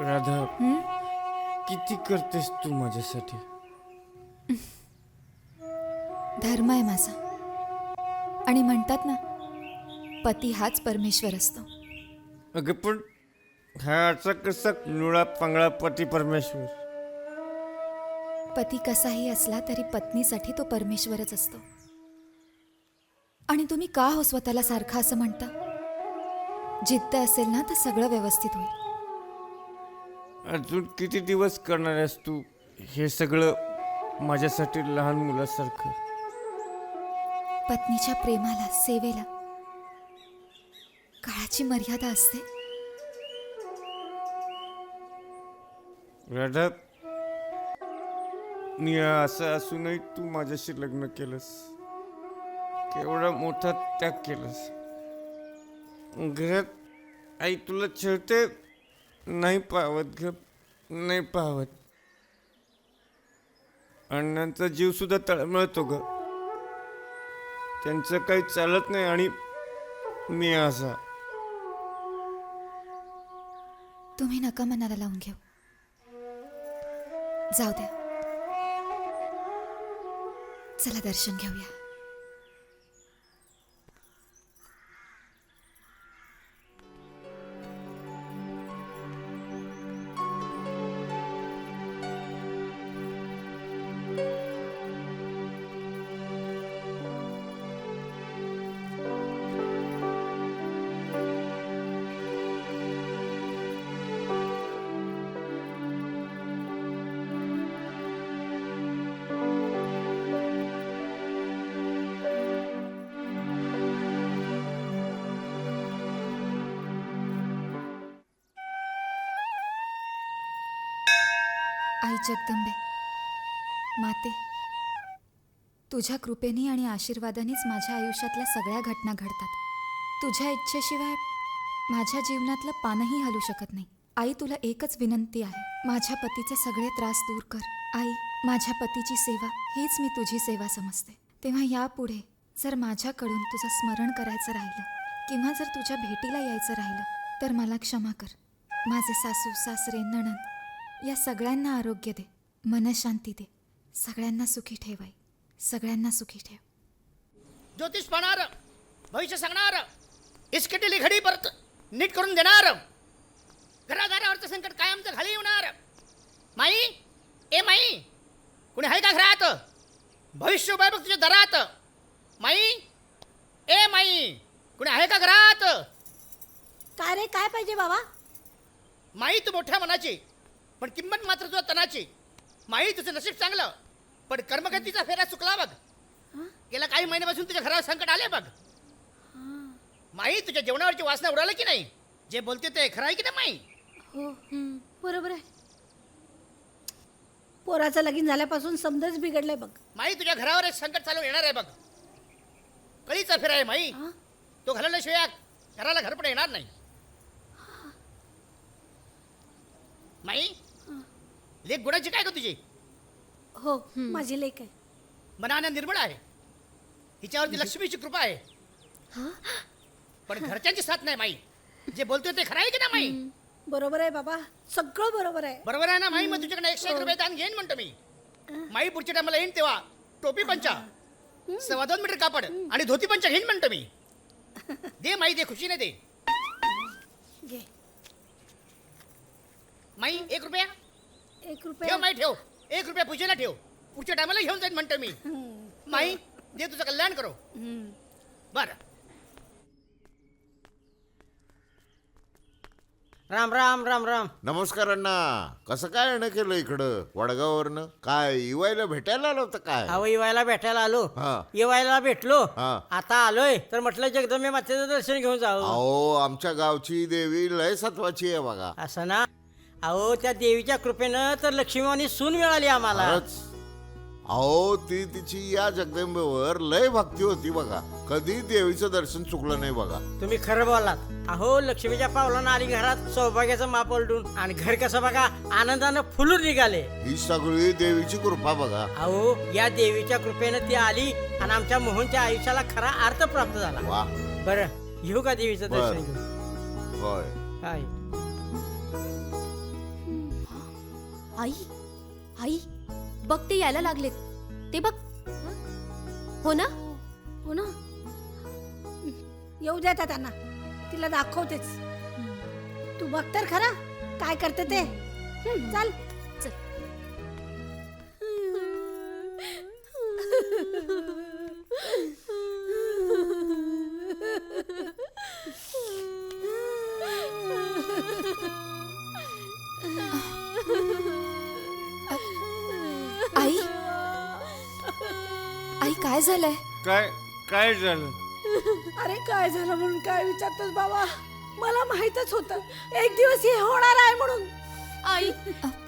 राधा, किती करतेस तू माझ्यासाठी? धर्म आहे माझा. आणि म्हणतात ना, पती हाच परमेश्वर असतो. अगं पण हा असा कसा निळा पांगळा पती परमेश्वर? पती कसाही असला तरी पत्नीसाठी तो परमेश्वरच असतो. आणि तुम्ही का हो स्वतःला सारखं असं म्हणता? जिद्द असेल ना तर सगळं व्यवस्थित होईल. अजून किती दिवस करणार आहेस तू हे सगळं माझ्यासाठी लहान मुलासारखं? पत्नीच्या प्रेमाला, सेवेला काळाची मर्यादा असते. राधा, मी असं असूनही तू माझ्याशी लग्न केलंस. केवढा मोठा त्याग केलास. घरात आई तुला छळते, नाही पाहत ग, नाही पाहत. अण्णांचा जीव सुद्धा तळमळतो ग. त्यांचं काही चालत नाही आणि मी असा. तुम्ही नका मनाला लावून घेऊ. जाऊ द्या. चला दर्शन घेऊया. आई जगदंबे, माते, तुझ्या कृपेने आणि आशीर्वादानेच माझ्या आयुष्यातल्या सगळ्या घटना घडतात. तुझ्या इच्छेशिवाय माझ्या जीवनातलं पानही हलू शकत नाही. आई, तुला एकच विनंती आहे, माझ्या पतीचे सगळे त्रास दूर कर. आई, माझ्या पतीची सेवा हीच मी तुझी सेवा समजते. तेव्हा यापुढे जर माझ्याकडून तुझं स्मरण करायचं राहिलं किंवा जर तुझ्या भेटीला यायचं राहिलं तर मला क्षमा कर. माझे सासू सासरे नणंद या सगळ्यांना आरोग्य दे, मनशांती दे. सगळ्यांना सुखी ठेव आई, सगळ्यांना सुखी ठेव. ज्योतिष पाहणार, भविष्य सांगणार, इस्केटेली घडी परत नीट करून देणार, घरादारावरचं संकट कायमचं खाली येणार. माई, ए माई, कुणी आहे का घरात? भविष्य उभा बघ तुझ्या दरात. माई, ए माई, कुणी आहे का घरात? काय रे, काय पाहिजे बाबा? माई, तू मोठ्या मनाची पण किंमत मात्र तुझ्या तनाची. माई, तुझं नशीब चांगलं पण कर्मगतीचा फेरा चुकला बघ. गेल्या काही महिन्यापासून तुझ्या घरावर संकट आले बघ. माई, तुझ्या जेवणावरची वासना उडाली की नाही? जे बोलते ते खरं आहे की नाही माई? हो, बरोबर आहे. पोराचं लगीन झाल्यापासून समजच बिघडलंय बघ. माई, तुझ्या घरावर एक संकट चालू येणार आहे बघ. कळीचा फेरा आहे माई. तो घालवल्याशिवाय घराला घर पण येणार नाही. माई, लेख गुणाची काय का तुझी? हो, माझी लेक आहे. मनाने निर्मळ आहे, हिच्यावरती लक्ष्मीची कृपा आहे. पण घरच्यांची साथ नाही माई. जे बोलतोय ते खरं आहे की ना माई? बरोबर आहे बाबा, सगळं बरोबर आहे. बरोबर आहे ना माई? मग तुझ्याकडे 101 रुपये दान घेईन म्हणतो मी. माई, पुढच्या टायमाला येईन तेव्हा टोपी पंचा, 2.25 मीटर कापड आणि धोती पंचा घेईन म्हणतो मी. दे माई, दे, खुशीने दे. घे. माई, 1 रुपया 1 ठेव रुपया. माई, ठेव. 1 रुपया पूजेला ठेव, पुढच्या टायमाला घेऊन जाईन म्हणतो मी. माई, दे, तुझं कल्याण करो. बर. राम राम राम राम. नमस्कार अण्णा. कसं काय येणं केलं इकडं वडगाववरनं? काय इवायला भेटायला आलं होतं काय? अहो, येवायला भेटायला आलो. हा. येवायला भेटलो. हा. आता आलोय तर म्हटलं जगदंबे मातेचं दर्शन घेऊन जाऊ. अहो, आमच्या गावची देवी लय सत्वाची आहे बघा. असं ना? अहो, त्या देवीच्या कृपेनं तर लक्ष्मीवाणी सून मिळाली आम्हाला. खरंच. अहो, ती तिची या जगदंबेवर लय भक्ती होती बघा. कधी देवीचं दर्शन चुकलं नाही बघा. तुम्ही खरं बोलात. अहो, लक्ष्मीच्या पावलानं आली घरात सौभाग्याचं माप ओलटून आणि घर कसं बघा आनंदानं फुलून निघाले. ही सगळी देवीची कृपा बघा. अहो, या देवीच्या कृपेनं ती आली आणि आमच्या मोहनच्या आयुष्याला खरा अर्थ प्राप्त झाला. वा. बरं, घेऊ का देवीचं बरं. दर्शन घेऊ? होय. हाय. आई आई बघ ते यायला लागलेत ते बघ हो ना हो ना येऊ द्या आता त्यांना तिला दाखवतेच तू बघ तर खरा काय करते ते चल आई आई काय झालंय? काय काय झालं? अरे काय झालं म्हणून काय विचारतोस बाबा मला माहितच होतं एक दिवस हे होणार आहे म्हणून आई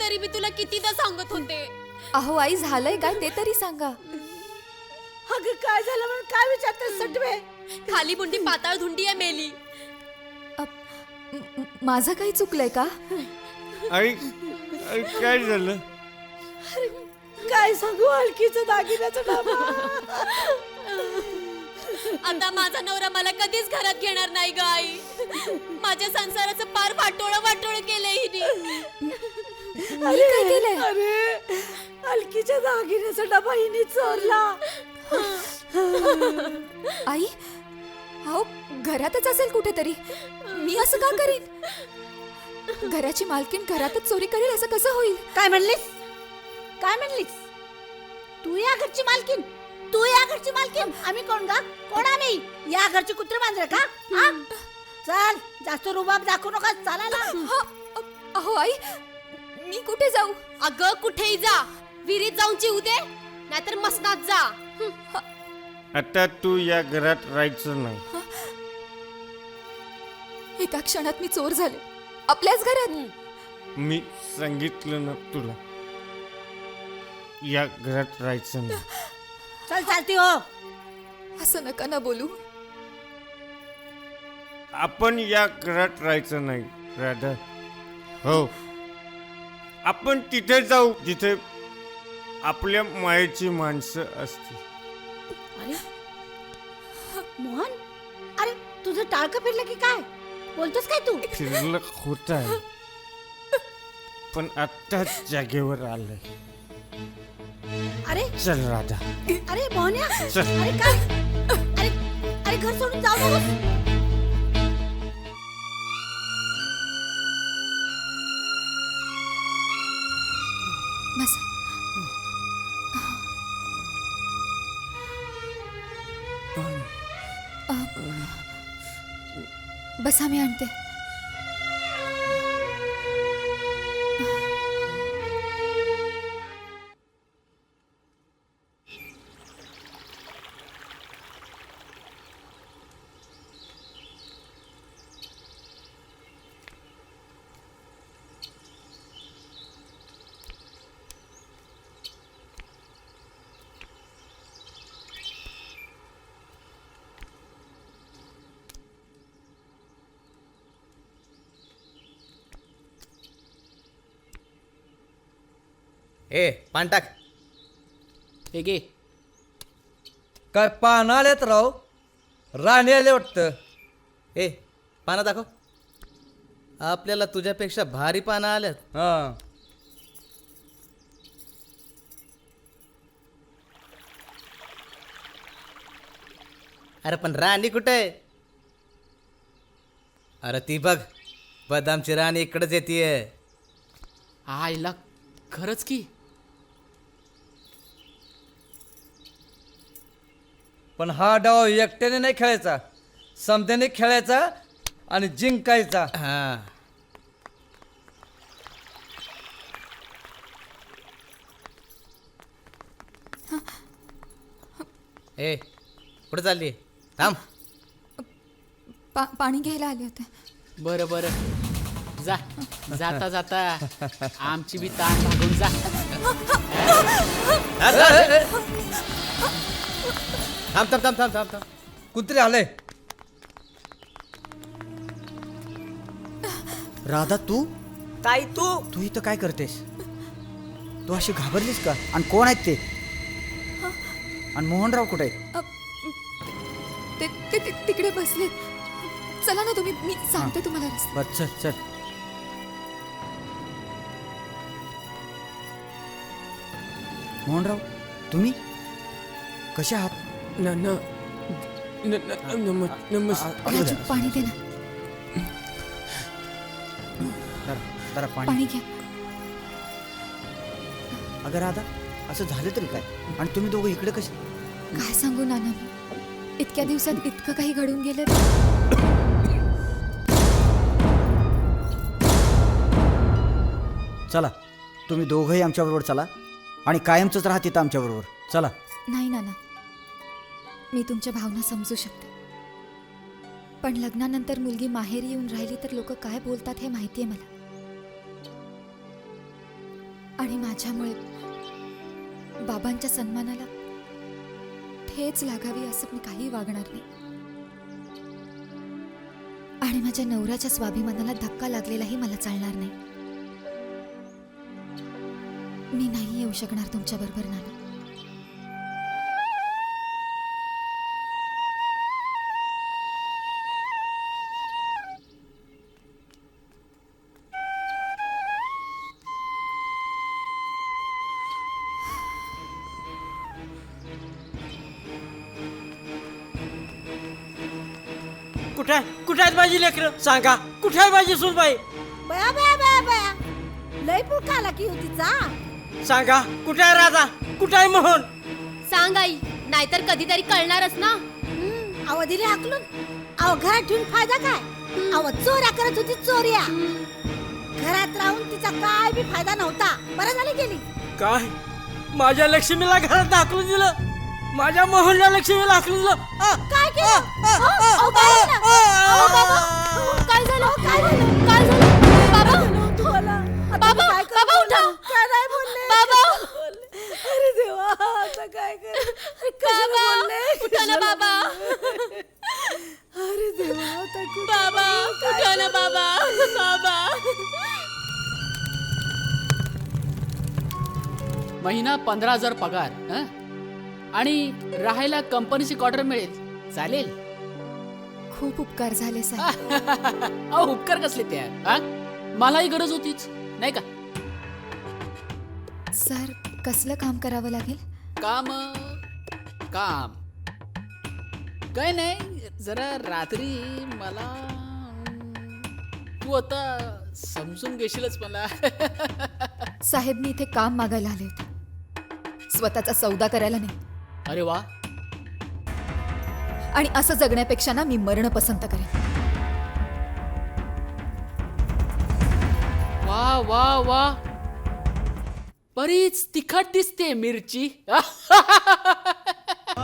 तरी मी तुला कितीदा सांगत होते अहो आई झालंय काय ते तरी सांगा. अगं काय झालं म्हणून काय विचारतोस सटवे खाली बुंडी पाताळ धुंडी आहे मेली. माझं काही चुकलंय का? आई आई काय झालं? काय सांगू हलकीचं दागिन्याचं डबा आता माझा नवरा मला कधीच घरात घेणार नाही ग आई. माझ्या संसाराचं पार वाटोळं केलंय हिने. अरे काय केलंय? अरे हलकीच्या दागिन्याचा डबा हिने चोरला. आई अहो घरातच असेल कुठेतरी. मी असं का करीन? घराची मालकीण घरातच चोरी करेल असं कसं होईल? काय म्हणलीस काय म्हणलीस तू या घरची मालकीन तू या घरची मालकीन आम्ही कोण गा कोण आम्ही या घरची कुत्रे मांजरे का हा? चल जास्त रुबाब दाखवू नका चालायला अहो आई मी कुठे जाऊ? अगं कुठेही जा विहिरीत जाऊन चिऊ दे नाहीतर मसनात जा. आता तू या घरात राहायचं नाही. एका क्षणात मी चोर झाले आपल्याच घरात. मी सांगितलं ना तुला या घरात राहायचं नाही. चल चालती हो असं नका ना बोलू. आपण या घरात राहायचं नाही राधा. हो आपण तिथे जाऊ जिथे आपल्या मायेची माणसं असतील. अरे मोहन अरे तुझं टाळकं फिरलं की काय बोलतोस काय तू फिरलं होत आहे पण आत्ताच जागेवर आलंय. अरे चल राधा अरे मोहन्या चल. अरे काय अरे अरे घर सोडून जाऊ नकोस. बस बसा मी आणते. ए पान टाक. हे घे. काय पान आलेत राव राणी आले वाटतं. ए पानं दाखव. आपल्याला तुझ्यापेक्षा भारी पानं आल्यात. हा अरे पण राणी कुठे आहे? अरे ती बघ बदामची राणी इकडेच येते. आईला खरंच की. पण हा डाव एकट्याने नाही खेळायचा समत्याने खेळायचा आणि जिंकायचा. हा ए कुठे चालली? थांब. पाणी घ्यायला आले होते. बरं बरं जा जाता जाता आमची बी ताण भागून जा. थांब थांब थांब थांब थांब थांब. कुत्री आलंय. राधा तू ताई तू इथं काय करतेस? तू अशी घाबरलीस का? आणि कोण आहेत ते? आणि मोहनराव कुठे आहेत? ते तिकडे बसलेत. चला ना तुम्ही मी सांगते तुम्हाला रस्ता. बरं चल चल. मोहनराव तुम्ही कसे आहात? राजू पाणी दे ना. जरा पाणी. पाणी घ्या. अगं राधा असं झालं तरी काय? आणि तुम्ही दोघं इकडे कसे? काय सांगू नाना मी, इतक्या दिवसात इतकं काही घडून गेलं. चला तुम्ही दोघंही आमच्याबरोबर चला आणि कायमचंच राहा तिथं आमच्याबरोबर. चला. नाही नाना, मी तुमच्या भावना समजू शकते, पण लग्नानंतर मुलगी माहेरी येऊन राहिली तर लोक काय बोलतात हे माहिती आहे मला. आणि माझ्यामुळे बाबांच्या सन्मानाला ठेच लागावी असं मी काही वागणार नाही. आणि माझ्या नवऱ्याच्या स्वाभिमानाला धक्का लागलेलाही मला चालणार नाही. मी नाही येऊ शकणार तुमच्या बरोबर नाना. कुठे आहेत माझी लेकरं? सांगा कुठे आहे माझी सुनबाई? बया बया बया बया लय पुळका आला की तिचा. सांगा कुठे आहे राधा? कुठे आहे मोहन? सांग आई, नाहीतर कधीतरी कळणारच ना. अव दिले हाकलून. अव घरात ठेवून फायदा काय? अव चोऱ्या करत होती चोऱ्या. घरात राहून तिचा काय बी फायदा नव्हता. बरं झाली गेली. काय माझ्या लक्ष्मीला घरात दाखवून दिलं? माझ्या मोहनला लक्ष्मीला हाकलून दिलं? काय केलं? अहो, काय झालं? अहो, बाबा. काय झालं? काय झालं? काय झालं? बाबा, तुम्हाला आता बाबा, मी काय करू? बाबा, उठा. काय नाही बोलले? बाबा. अरे देवा आता काय कर? कशाला बाबा, बोलले? उठा ना बाबा. अरे देवा आता कुठं बाबा, काय उठा ना करू? बाबा. बाबा. महिना 15,000 पगार, हं? आणि राहायला कंपनीची क्वार्टर मिळेल. चालेल? खूप उपकार झाले साहेब. अहो उपकार कसले ते हा? मलाही गरज होतीच नाही का? सर, कसलं काम करावं लागेल? काम काम काय नाही, जरा रात्री मला तू आता समजून घेशीलच मला. साहेब, मी इथे काम मागायला आले होते, स्वतःचा सौदा करायला नाही. अरे वा, आणि असं जगण्यापेक्षा ना मी मरण पसंत करेन. वा वा वा, बरीच तिखट दिसते मिरची.